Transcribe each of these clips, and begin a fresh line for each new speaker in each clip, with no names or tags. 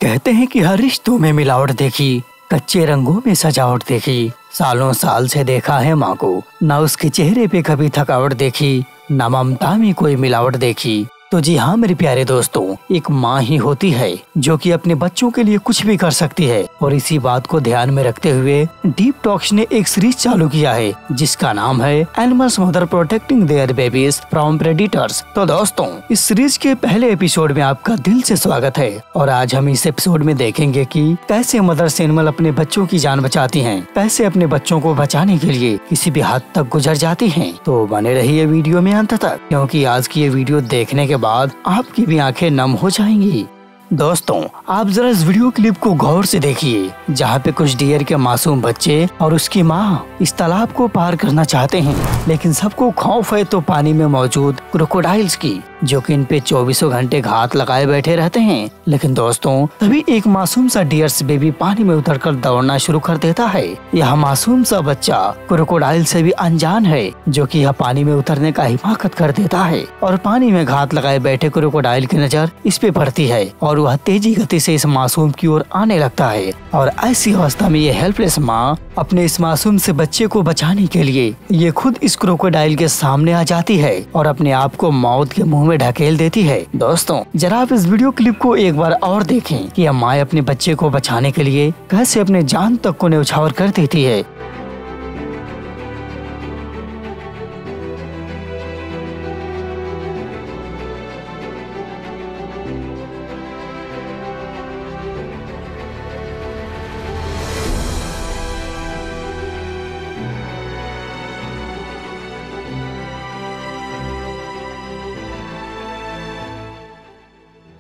कहते हैं कि हर रिश्तों में मिलावट देखी, कच्चे रंगों में सजावट देखी। सालों साल से देखा है माँ को, ना उसके चेहरे पे कभी थकावट देखी, ना ममता में कोई मिलावट देखी। तो जी हाँ मेरे प्यारे दोस्तों, एक माँ ही होती है जो कि अपने बच्चों के लिए कुछ भी कर सकती है। और इसी बात को ध्यान में रखते हुए डीप टॉक्स ने एक सीरीज चालू किया है जिसका नाम है animals mother protecting there babies from predators. तो दोस्तों, इस सीरीज के पहले एपिसोड में आपका दिल से स्वागत है। और आज हम इस एपिसोड में देखेंगे कि कैसे मदर्स एनिमल अपने बच्चों की जान बचाती हैं, कैसे अपने बच्चों को बचाने के लिए किसी भी हद तक गुजर जाती हैं। तो बने रहिए वीडियो में अंत तक, क्योंकि आज की ये वीडियो देखने के बाद आपकी भी आंखें नम हो जाएंगी। दोस्तों, आप जरा इस वीडियो क्लिप को गौर से देखिए, जहाँ पे कुछ डियर के मासूम बच्चे और उसकी माँ इस तालाब को पार करना चाहते हैं, लेकिन सबको खौफ है तो पानी में मौजूद क्रोकोडाइल्स की, जो कि इन पे 24 घंटे घात लगाए बैठे रहते हैं। लेकिन दोस्तों, तभी एक मासूम सा डियर्स बेबी पानी में उतरकर दौड़ना शुरू कर देता है। यह मासूम सा बच्चा क्रोकोडाइल से भी अनजान है, जो कि यह पानी में उतरने का हिमाकत कर देता है। और पानी में घात लगाए बैठे क्रोकोडाइल की नजर इस पे पड़ती है और वह तेजी गति से इस मासूम की ओर आने लगता है। और ऐसी अवस्था में ये हेल्पलेस माँ अपने इस मासूम से बच्चे को बचाने के लिए ये खुद इस क्रोकोडाइल के सामने आ जाती है और अपने आप को मौत के मुंह में ढकेल देती है। दोस्तों, जरा आप इस वीडियो क्लिप को एक बार और देखें कि यह माँ अपने बच्चे को बचाने के लिए कैसे अपने जान तक को न्यौछावर कर देती है।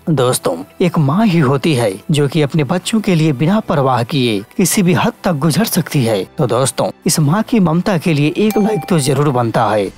दोस्तों, एक माँ ही होती है जो कि अपने बच्चों के लिए बिना परवाह किए किसी भी हद तक गुजर सकती है। तो दोस्तों, इस माँ की ममता के लिए एक लाइक तो जरूर बनता है।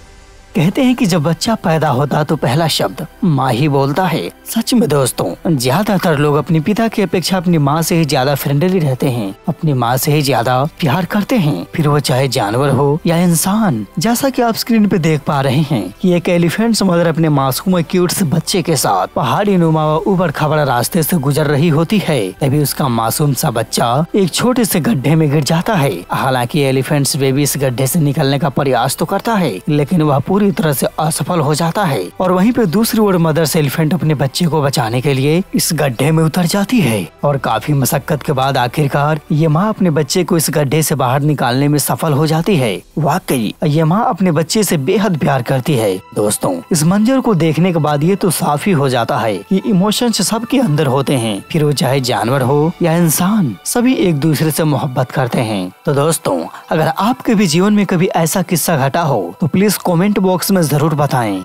कहते हैं कि जब बच्चा पैदा होता तो पहला शब्द माँ ही बोलता है। सच में दोस्तों, ज्यादातर लोग अपने पिता की अपेक्षा अपनी माँ से ही ज्यादा फ्रेंडली रहते हैं, अपनी माँ से ही ज्यादा प्यार करते हैं, फिर वो चाहे जानवर हो या इंसान। जैसा कि आप स्क्रीन पे देख पा रहे हैं कि एक एलिफेंट्स मदर अपने मासूम क्यूट से बच्चे के साथ पहाड़ी नुमा व उबड़ खाबड़ रास्ते से गुजर रही होती है। तभी उसका मासूम सा बच्चा एक छोटे से गड्ढे में गिर जाता है। हालांकि एलिफेंट्स बेबी इस गड्ढे से निकलने का प्रयास तो करता है, लेकिन वह पूरी तरह से असफल हो जाता है। और वहीं पे दूसरी ओर मदर्स एलिफेंट अपने बच्चे को बचाने के लिए इस गड्ढे में उतर जाती है। और काफी मशक्कत के बाद आखिरकार ये माँ अपने बच्चे को इस गड्ढे से बाहर निकालने में सफल हो जाती है। वाकई ये माँ अपने बच्चे से बेहद प्यार करती है। दोस्तों, इस मंजर को देखने के बाद ये तो साफ ही हो जाता है कि इमोशंस सबके अंदर होते हैं, फिर वो चाहे जानवर हो या इंसान, सभी एक दूसरे से मोहब्बत करते हैं। तो दोस्तों, अगर आपके भी जीवन में कभी ऐसा किस्सा घटा हो तो प्लीज कमेंट बॉक्स में जरूर बताएं।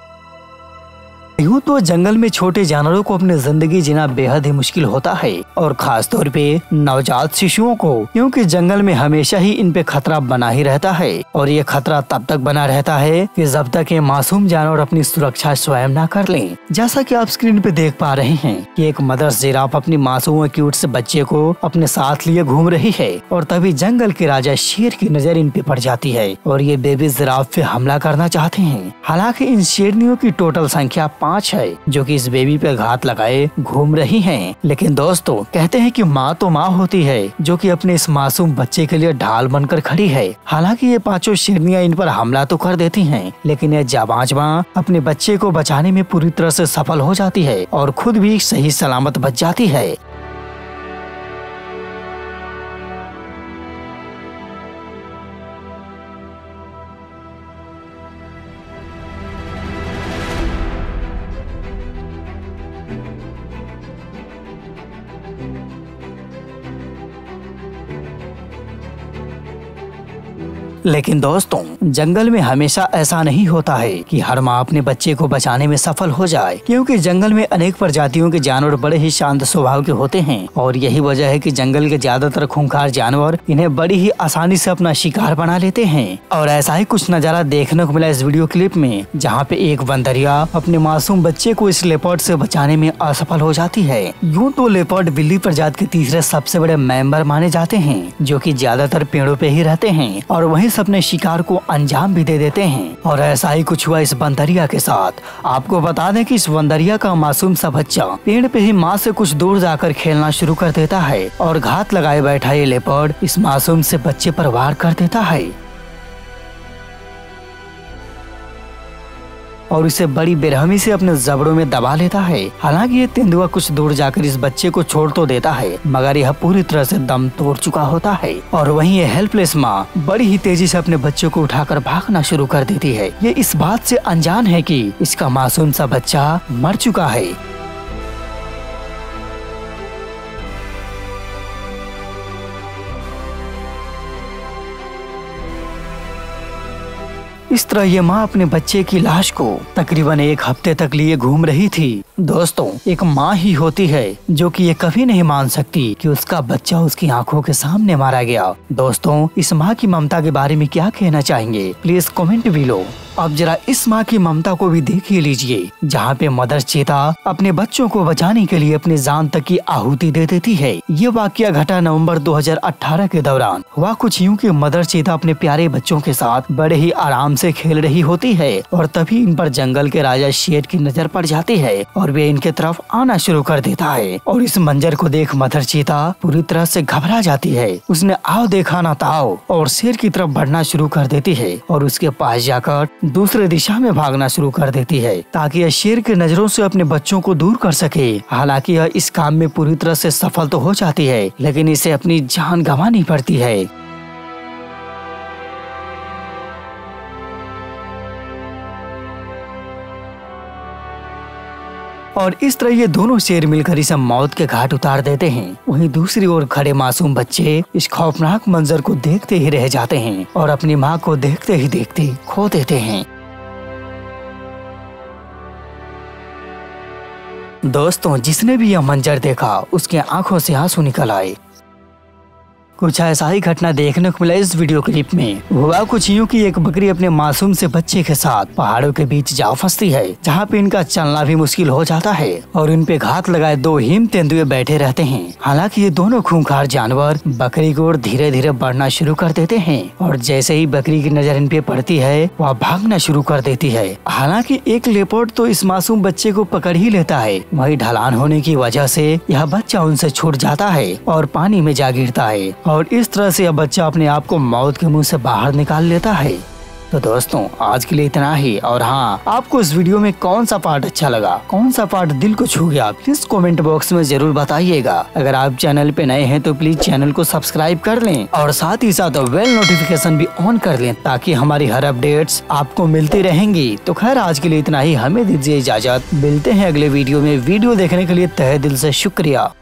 यूँ तो जंगल में छोटे जानवरों को अपनी जिंदगी जीना बेहद ही मुश्किल होता है, और खास तौर पे नवजात शिशुओं को, क्योंकि जंगल में हमेशा ही इन पे खतरा बना ही रहता है। और ये खतरा तब तक बना रहता है कि जब तक ये मासूम जानवर अपनी सुरक्षा स्वयं ना कर लें। जैसा कि आप स्क्रीन पे देख पा रहे हैं कि एक मदर्स जिराफ अपनी मासूम क्यूट से बच्चे को अपने साथ लिए घूम रही है, और तभी जंगल के राजा शेर की नजर इन पे पड़ जाती है और ये बेबी जिराफ पे हमला करना चाहते हैं। हालांकि इन शेरनियों की टोटल संख्या 5 है जो कि इस बेबी पे घात लगाए घूम रही हैं। लेकिन दोस्तों, कहते हैं कि माँ तो माँ होती है जो कि अपने इस मासूम बच्चे के लिए ढाल बनकर खड़ी है। हालांकि ये 5 शेरनियां इन पर हमला तो कर देती हैं, लेकिन यह जाबाज माँ अपने बच्चे को बचाने में पूरी तरह से सफल हो जाती है और खुद भी सही सलामत बच जाती है। लेकिन दोस्तों, जंगल में हमेशा ऐसा नहीं होता है कि हर माँ अपने बच्चे को बचाने में सफल हो जाए, क्योंकि जंगल में अनेक प्रजातियों के जानवर बड़े ही शांत स्वभाव के होते हैं। और यही वजह है कि जंगल के ज्यादातर खूंखार जानवर इन्हें बड़ी ही आसानी से अपना शिकार बना लेते हैं। और ऐसा ही कुछ नजारा देखने को मिला इस वीडियो क्लिप में, जहाँ पे एक बंदरिया अपने मासूम बच्चे को इस लेपर्ड से बचाने में असफल हो जाती है। यूँ तो लेपर्ड बिल्ली प्रजाति के तीसरे सबसे बड़े मेंबर माने जाते हैं, जो कि ज्यादातर पेड़ों पे ही रहते हैं। और वहीं महेश अपने शिकार को अंजाम भी दे देते हैं। और ऐसा ही कुछ हुआ इस बंदरिया के साथ। आपको बता दें कि इस बंदरिया का मासूम सा बच्चा पेड़ पे ही माँ से कुछ दूर जाकर खेलना शुरू कर देता है और घात लगाए बैठा ये लेपर्ड इस मासूम से बच्चे पर वार कर देता है और इसे बड़ी बेरहमी से अपने जबड़ों में दबा लेता है। हालांकि ये तेंदुआ कुछ दूर जाकर इस बच्चे को छोड़ तो देता है, मगर यह पूरी तरह से दम तोड़ चुका होता है। और वहीं ये हेल्पलेस माँ बड़ी ही तेजी से अपने बच्चों को उठाकर भागना शुरू कर देती है। ये इस बात से अनजान है कि इसका मासूम सा बच्चा मर चुका है। इस तरह ये माँ अपने बच्चे की लाश को तकरीबन 1 हफ्ते तक लिए घूम रही थी। दोस्तों, एक माँ ही होती है जो कि ये कभी नहीं मान सकती कि उसका बच्चा उसकी आंखों के सामने मारा गया। दोस्तों, इस माँ की ममता के बारे में क्या कहना चाहेंगे, प्लीज कमेंट भी लो। अब जरा इस माँ की ममता को भी देख ही लीजिए, जहाँ पे मदर चीता अपने बच्चों को बचाने के लिए अपनी जान तक की आहुति दे देती है। ये वाकया घटा नवंबर 2018 के दौरान। हुआ कुछ यूँ कि मदर चीता अपने प्यारे बच्चों के साथ बड़े ही आराम से खेल रही होती है और तभी इन पर जंगल के राजा शेर की नजर पड़ जाती है और वे इनके तरफ आना शुरू कर देता है। और इस मंजर को देख मदर चीता पूरी तरह से घबरा जाती है। उसने आओ देखा ना ताओ और शेर की तरफ बढ़ना शुरू कर देती है और उसके पास जाकर दूसरे दिशा में भागना शुरू कर देती है ताकि यह शेर के नजरों से अपने बच्चों को दूर कर सके। हालांकि यह इस काम में पूरी तरह से सफल तो हो जाती है, लेकिन इसे अपनी जान गंवानी पड़ती है। और इस तरह ये दोनों शेर मिलकर इसे मौत के घाट उतार देते हैं। वहीं दूसरी ओर खड़े मासूम बच्चे इस खौफनाक मंजर को देखते ही रह जाते हैं और अपनी माँ को देखते ही देखते खो देते हैं। दोस्तों, जिसने भी यह मंजर देखा उसके आंखों से आंसू निकल आए। कुछ ऐसा ही घटना देखने को मिला इस वीडियो क्लिप में। हुआ कुछ यूँ कि एक बकरी अपने मासूम से बच्चे के साथ पहाड़ों के बीच जा फंसती है, जहाँ पे इनका चलना भी मुश्किल हो जाता है और इन पे घात लगाए 2 हिम तेंदुए बैठे रहते हैं। हालांकि ये दोनों खूंखार जानवर बकरी को धीरे धीरे बढ़ना शुरू कर देते हैं और जैसे ही बकरी की नजर इन पे पड़ती है वह भागना शुरू कर देती है। हालांकि एक लेपर्ड तो इस मासूम बच्चे को पकड़ ही लेता है, वही ढलान होने की वजह से यह बच्चा उनसे छूट जाता है और पानी में जा गिरता है और इस तरह से यह बच्चा अपने आप को मौत के मुंह से बाहर निकाल लेता है। तो दोस्तों, आज के लिए इतना ही। और हाँ, आपको इस वीडियो में कौन सा पार्ट अच्छा लगा, कौन सा पार्ट दिल को छू गया, प्लीज कमेंट बॉक्स में जरूर बताइएगा। अगर आप चैनल पे नए हैं तो प्लीज चैनल को सब्सक्राइब कर लें और साथ ही साथ बेल नोटिफिकेशन भी ऑन कर लें ताकि हमारी हर अपडेट्स आपको मिलती रहेंगी। तो खैर, आज के लिए इतना ही। हमें दीजिए इजाजत, मिलते हैं अगले वीडियो में। वीडियो देखने के लिए तहे दिल से शुक्रिया।